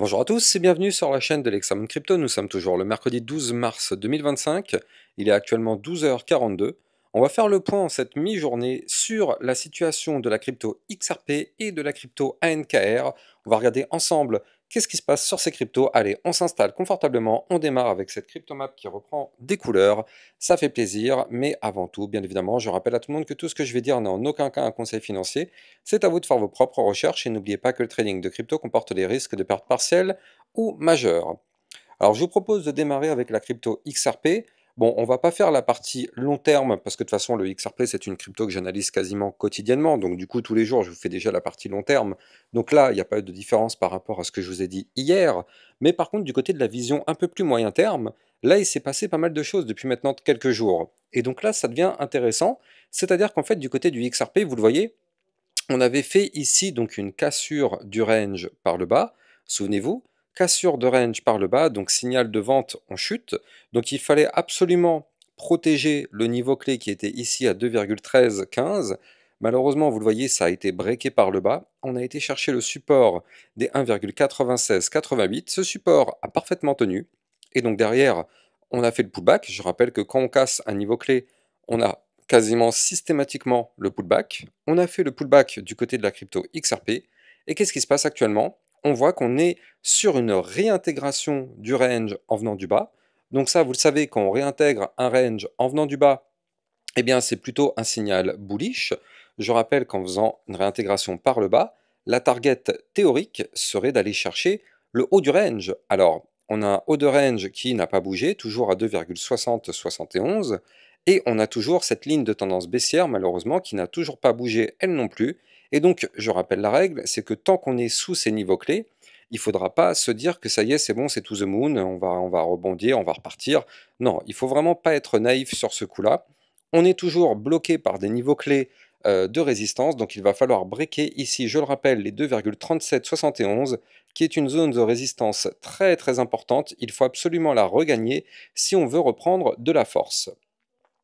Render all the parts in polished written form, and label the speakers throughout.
Speaker 1: Bonjour à tous et bienvenue sur la chaîne de l'Examen Crypto. Nous sommes toujours le mercredi 12 mars 2025. Il est actuellement 12h42. On va faire le point en cette mi-journée sur la situation de la crypto XRP et de la crypto ANKR. On va regarder ensemble qu'est-ce qui se passe sur ces cryptos. Allez, on s'installe confortablement. On démarre avec cette cryptomap qui reprend des couleurs. Ça fait plaisir, mais avant tout, bien évidemment, je rappelle à tout le monde que tout ce que je vais dire n'est en aucun cas un conseil financier. C'est à vous de faire vos propres recherches et n'oubliez pas que le trading de crypto comporte des risques de perte partielle ou majeure. Alors je vous propose de démarrer avec la crypto XRP. Bon, on va pas faire la partie long terme parce que de toute façon le XRP c'est une crypto que j'analyse quasiment quotidiennement. Donc du coup tous les jours je vous fais déjà la partie long terme. Donc là il n'y a pas de différence par rapport à ce que je vous ai dit hier. Mais par contre du côté de la vision un peu plus moyen terme, là il s'est passé pas mal de choses depuis maintenant quelques jours. Et donc là ça devient intéressant. C'est-à-dire qu'en fait du côté du XRP, vous le voyez, on avait fait ici donc une cassure du range par le bas, souvenez-vous, cassure de range par le bas, donc signal de vente en chute, donc il fallait absolument protéger le niveau clé qui était ici à 2,1315. Malheureusement, vous le voyez, ça a été breaké par le bas. On a été chercher le support des 1,9688. Ce support a parfaitement tenu. Et donc derrière, on a fait le pullback. Je rappelle que quand on casse un niveau clé, on a quasiment systématiquement le pullback. On a fait le pullback du côté de la crypto XRP. Et qu'est-ce qui se passe actuellement? On voit qu'on est sur une réintégration du range en venant du bas. Donc ça, vous le savez, quand on réintègre un range en venant du bas, eh bien c'est plutôt un signal bullish. Je rappelle qu'en faisant une réintégration par le bas, la target théorique serait d'aller chercher le haut du range. Alors, on a un haut de range qui n'a pas bougé, toujours à 2,6071, et on a toujours cette ligne de tendance baissière, malheureusement, qui n'a toujours pas bougé, elle non plus. Et donc, je rappelle la règle, c'est que tant qu'on est sous ces niveaux clés, il ne faudra pas se dire que ça y est, c'est bon, c'est to the moon, on va rebondir, on va repartir. Non, il ne faut vraiment pas être naïf sur ce coup-là. On est toujours bloqué par des niveaux clés de résistance, donc il va falloir breaker ici, je le rappelle, les 2,3771, qui est une zone de résistance très très importante. Il faut absolument la regagner si on veut reprendre de la force.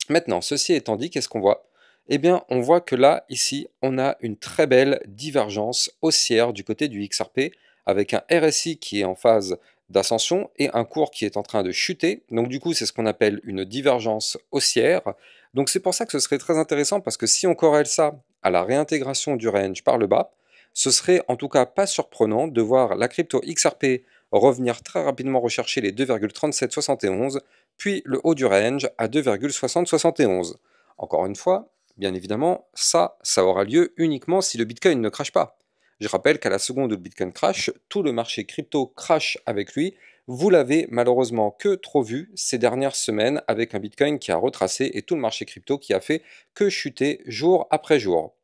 Speaker 1: Maintenant, ceci étant dit, qu'est-ce qu'on voit? Eh bien, on voit que là, ici, on a une très belle divergence haussière du côté du XRP, avec un RSI qui est en phase d'ascension et un cours qui est en train de chuter. Donc du coup, c'est ce qu'on appelle une divergence haussière. Donc c'est pour ça que ce serait très intéressant, parce que si on corrèle ça à la réintégration du range par le bas, ce serait en tout cas pas surprenant de voir la crypto XRP revenir très rapidement rechercher les 2,3771, puis le haut du range à 2,6071. Encore une fois, bien évidemment, ça aura lieu uniquement si le Bitcoin ne crache pas. Je rappelle qu'à la seconde où le Bitcoin crash, tout le marché crypto crash avec lui. Vous l'avez malheureusement que trop vu ces dernières semaines avec un Bitcoin qui a retracé et tout le marché crypto qui a fait que chuter jour après jour.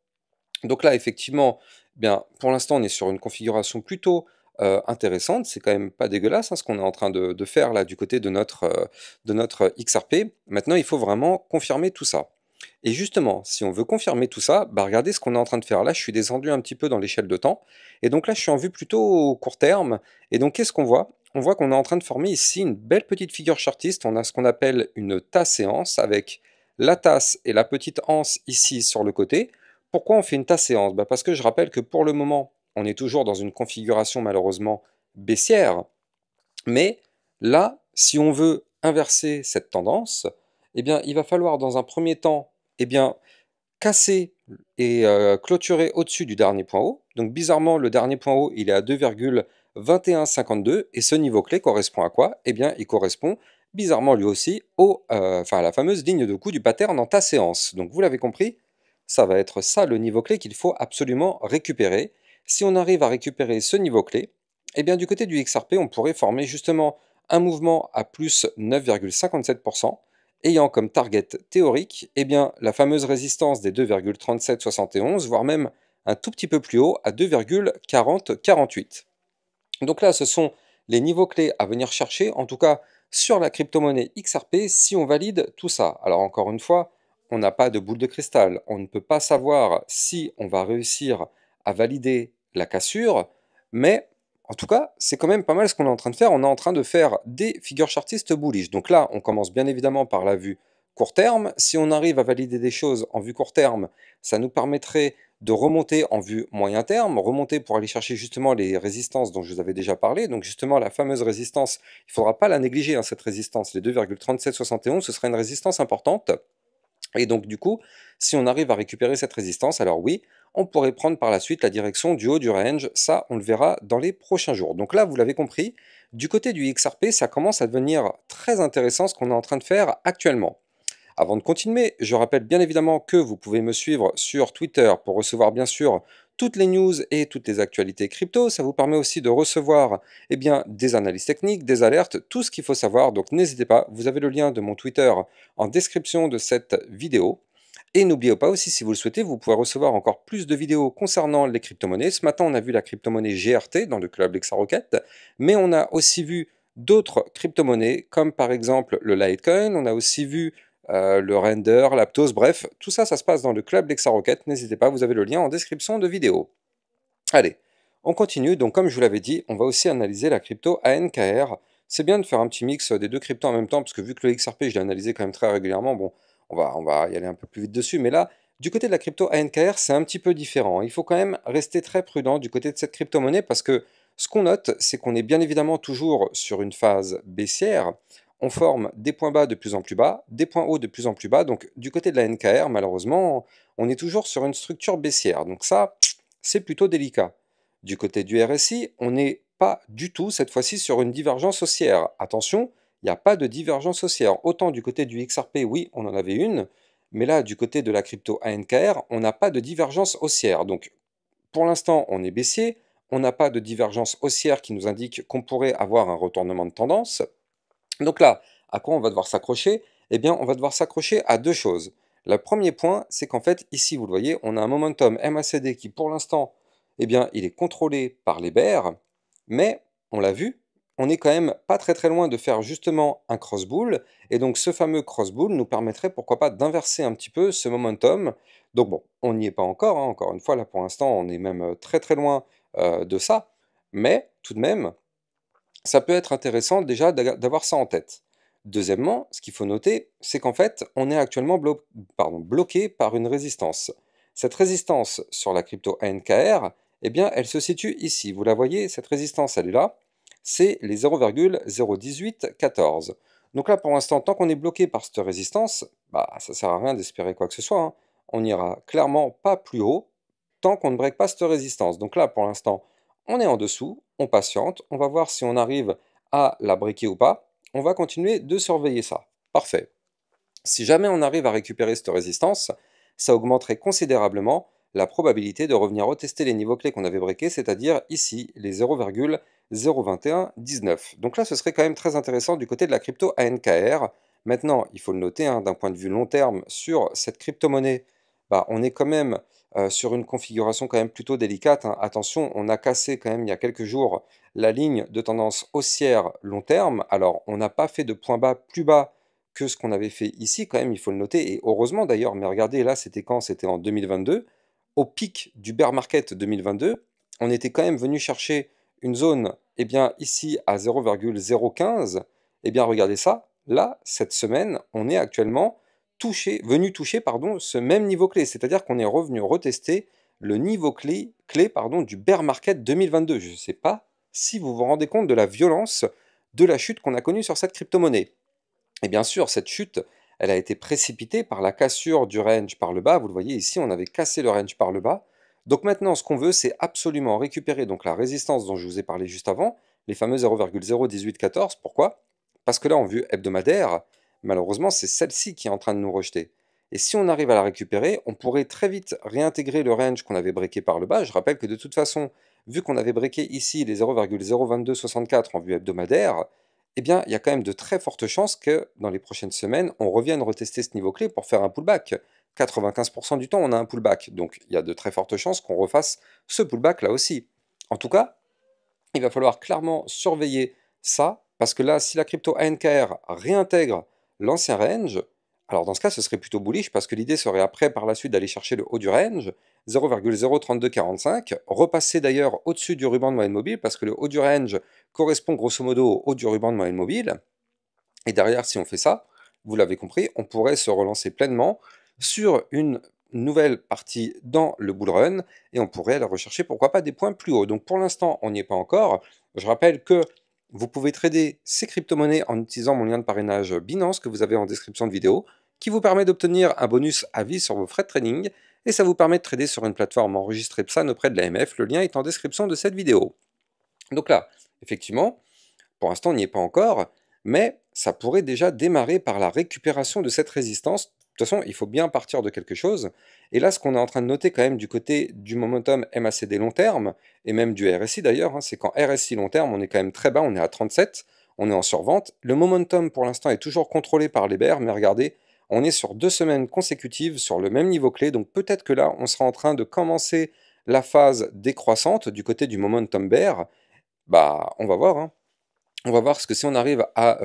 Speaker 1: Donc là, effectivement, bien, pour l'instant, on est sur une configuration plutôt intéressante. C'est quand même pas dégueulasse, hein, ce qu'on est en train de faire là du côté de notre XRP. Maintenant, il faut vraiment confirmer tout ça. Et justement, si on veut confirmer tout ça, bah regardez ce qu'on est en train de faire là. Je suis descendu un petit peu dans l'échelle de temps. Et donc là, je suis en vue plutôt au court terme. Et donc, qu'est-ce qu'on voit? On voit qu'on est en train de former ici une belle petite figure chartiste. On a ce qu'on appelle une tasse-séance avec la tasse et la petite anse ici sur le côté. Pourquoi on fait une tasse-séance? Bah parce que je rappelle que pour le moment, on est toujours dans une configuration malheureusement baissière. Mais là, si on veut inverser cette tendance, eh bien, il va falloir dans un premier temps, eh bien, casser et clôturer au-dessus du dernier point haut. Donc bizarrement, le dernier point haut, il est à 2,2152 et ce niveau clé correspond à quoi? Eh bien, il correspond bizarrement lui aussi à la fameuse ligne de coup du pattern en ta séance. Donc vous l'avez compris, ça va être ça le niveau clé qu'il faut absolument récupérer. Si on arrive à récupérer ce niveau clé, eh bien du côté du XRP, on pourrait former justement un mouvement à plus 9,57%, ayant comme target théorique eh bien, la fameuse résistance des 2,3771, voire même un tout petit peu plus haut à 2,4048. Donc là, ce sont les niveaux clés à venir chercher, en tout cas sur la crypto-monnaie XRP, si on valide tout ça. Alors encore une fois, on n'a pas de boule de cristal, on ne peut pas savoir si on va réussir à valider la cassure, mais en tout cas, c'est quand même pas mal ce qu'on est en train de faire. On est en train de faire des figures chartistes bullish. Donc là, on commence bien évidemment par la vue court terme. Si on arrive à valider des choses en vue court terme, ça nous permettrait de remonter en vue moyen terme, remonter pour aller chercher justement les résistances dont je vous avais déjà parlé. Donc justement la fameuse résistance, il ne faudra pas la négliger, hein, cette résistance, les 2,3771, ce sera une résistance importante. Et donc du coup, si on arrive à récupérer cette résistance, alors oui, on pourrait prendre par la suite la direction du haut du range, ça on le verra dans les prochains jours. Donc là, vous l'avez compris, du côté du XRP, ça commence à devenir très intéressant ce qu'on est en train de faire actuellement. Avant de continuer, je rappelle bien évidemment que vous pouvez me suivre sur Twitter pour recevoir bien sûr toutes les news et toutes les actualités crypto. Ça vous permet aussi de recevoir des analyses techniques, des alertes, tout ce qu'il faut savoir. Donc n'hésitez pas, vous avez le lien de mon Twitter en description de cette vidéo. Et n'oubliez pas aussi, si vous le souhaitez, vous pouvez recevoir encore plus de vidéos concernant les crypto-monnaies. Ce matin, on a vu la crypto-monnaie GRT dans le club LexaRocket, mais on a aussi vu d'autres crypto-monnaies, comme par exemple le Litecoin. On a aussi vu le render, l'Aptos, bref, tout ça, ça se passe dans le club LexaRocket. N'hésitez pas, vous avez le lien en description de vidéo. Allez, on continue. Donc, comme je vous l'avais dit, on va aussi analyser la crypto ANKR. C'est bien de faire un petit mix des deux cryptos en même temps, parce que vu que le XRP, je l'ai analysé quand même très régulièrement, bon, on va y aller un peu plus vite dessus. Mais là, du côté de la crypto ANKR, c'est un petit peu différent. Il faut quand même rester très prudent du côté de cette crypto-monnaie, parce que ce qu'on note, c'est qu'on est bien évidemment toujours sur une phase baissière. On forme des points bas de plus en plus bas, des points hauts de plus en plus bas. Donc, du côté de la NKR, malheureusement, on est toujours sur une structure baissière. Donc ça, c'est plutôt délicat. Du côté du RSI, on n'est pas du tout cette fois-ci sur une divergence haussière. Attention, il n'y a pas de divergence haussière. Autant du côté du XRP, oui, on en avait une, mais là, du côté de la crypto ANKR, on n'a pas de divergence haussière. Donc, pour l'instant, on est baissier, on n'a pas de divergence haussière qui nous indique qu'on pourrait avoir un retournement de tendance. Donc là, à quoi on va devoir s'accrocher? Eh bien, on va devoir s'accrocher à deux choses. Le premier point, c'est qu'en fait, ici, vous le voyez, on a un momentum MACD qui, pour l'instant, eh bien, il est contrôlé par les bears, mais, on l'a vu, on est quand même pas très très loin de faire justement un cross-bull, et donc ce fameux cross-bull nous permettrait, pourquoi pas, d'inverser un petit peu ce momentum. Donc bon, on n'y est pas encore, hein, encore une fois, là pour l'instant, on est même très très loin de ça, mais tout de même, ça peut être intéressant déjà d'avoir ça en tête. Deuxièmement, ce qu'il faut noter, c'est qu'en fait, on est actuellement bloqué par une résistance. Cette résistance sur la crypto ANKR, eh bien, elle se situe ici. Vous la voyez, cette résistance, elle est là. C'est les 0,01814. Donc là, pour l'instant, tant qu'on est bloqué par cette résistance, bah, ça ne sert à rien d'espérer quoi que ce soit, hein. On n'ira clairement pas plus haut tant qu'on ne break pas cette résistance. Donc là, pour l'instant, on est en dessous, on patiente, on va voir si on arrive à la breaker ou pas. On va continuer de surveiller ça. Parfait. Si jamais on arrive à récupérer cette résistance, ça augmenterait considérablement la probabilité de revenir retester les niveaux clés qu'on avait breakés, c'est-à-dire ici les 0,02119. Donc là, ce serait quand même très intéressant du côté de la crypto ANKR. Maintenant, il faut le noter, hein, d'un point de vue long terme, sur cette crypto-monnaie, bah, on est quand même sur une configuration quand même plutôt délicate, hein. Attention, on a cassé quand même il y a quelques jours la ligne de tendance haussière long terme. Alors, on n'a pas fait de point bas plus bas que ce qu'on avait fait ici, quand même, il faut le noter, et heureusement d'ailleurs, mais regardez, là, c'était quand? C'était en 2022. Au pic du bear market 2022, on était quand même venu chercher une zone, eh bien, ici à 0,015. Eh bien, regardez ça, là, cette semaine, on est actuellement venu toucher pardon, ce même niveau clé, c'est-à-dire qu'on est revenu retester le niveau clé pardon, du bear market 2022. Je ne sais pas si vous vous rendez compte de la violence de la chute qu'on a connue sur cette crypto-monnaie. Et bien sûr, cette chute, elle a été précipitée par la cassure du range par le bas. Vous le voyez ici, on avait cassé le range par le bas. Donc maintenant, ce qu'on veut, c'est absolument récupérer donc la résistance dont je vous ai parlé juste avant, les fameux 0,01814. Pourquoi? Parce que là, en vue hebdomadaire, malheureusement, c'est celle-ci qui est en train de nous rejeter. Et si on arrive à la récupérer, on pourrait très vite réintégrer le range qu'on avait breaké par le bas. Je rappelle que de toute façon, vu qu'on avait breaké ici les 0,02264 en vue hebdomadaire, eh bien, il y a quand même de très fortes chances que dans les prochaines semaines, on revienne retester ce niveau clé pour faire un pullback. 95% du temps, on a un pullback. Donc, il y a de très fortes chances qu'on refasse ce pullback là aussi. En tout cas, il va falloir clairement surveiller ça, parce que là, si la crypto ANKR réintègre l'ancien range, alors dans ce cas, ce serait plutôt bullish, parce que l'idée serait après, par la suite, d'aller chercher le haut du range, 0,03245, repasser d'ailleurs au-dessus du ruban de moyenne mobile, parce que le haut du range correspond grosso modo au haut du ruban de moyenne mobile, et derrière, si on fait ça, vous l'avez compris, on pourrait se relancer pleinement sur une nouvelle partie dans le bull run et on pourrait aller rechercher pourquoi pas des points plus hauts. Donc pour l'instant, on n'y est pas encore. Je rappelle que vous pouvez trader ces crypto-monnaies en utilisant mon lien de parrainage Binance que vous avez en description de vidéo, qui vous permet d'obtenir un bonus à vie sur vos frais de trading, et ça vous permet de trader sur une plateforme enregistrée PSAN auprès de l'AMF. Le lien est en description de cette vidéo. Donc là, effectivement, pour l'instant, on n'y est pas encore, mais ça pourrait déjà démarrer par la récupération de cette résistance. De toute façon, il faut bien partir de quelque chose. Et là, ce qu'on est en train de noter quand même du côté du momentum MACD long terme, et même du RSI d'ailleurs, c'est qu'en RSI long terme, on est quand même très bas, on est à 37, on est en survente. Le momentum, pour l'instant, est toujours contrôlé par les bears, mais regardez, on est sur 2 semaines consécutives sur le même niveau clé, donc peut-être que là, on sera en train de commencer la phase décroissante du côté du momentum bear. Bah, on va voir, hein. On va voir, parce que si on arrive à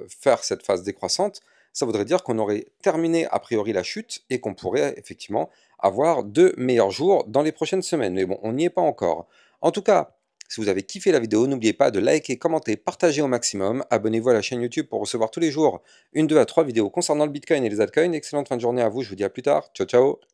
Speaker 1: faire cette phase décroissante, ça voudrait dire qu'on aurait terminé a priori la chute et qu'on pourrait effectivement avoir de meilleurs jours dans les prochaines semaines. Mais bon, on n'y est pas encore. En tout cas, si vous avez kiffé la vidéo, n'oubliez pas de liker, commenter, partager au maximum. Abonnez-vous à la chaîne YouTube pour recevoir tous les jours une, 2 à 3 vidéos concernant le Bitcoin et les altcoins. Excellente fin de journée à vous, je vous dis à plus tard. Ciao, ciao!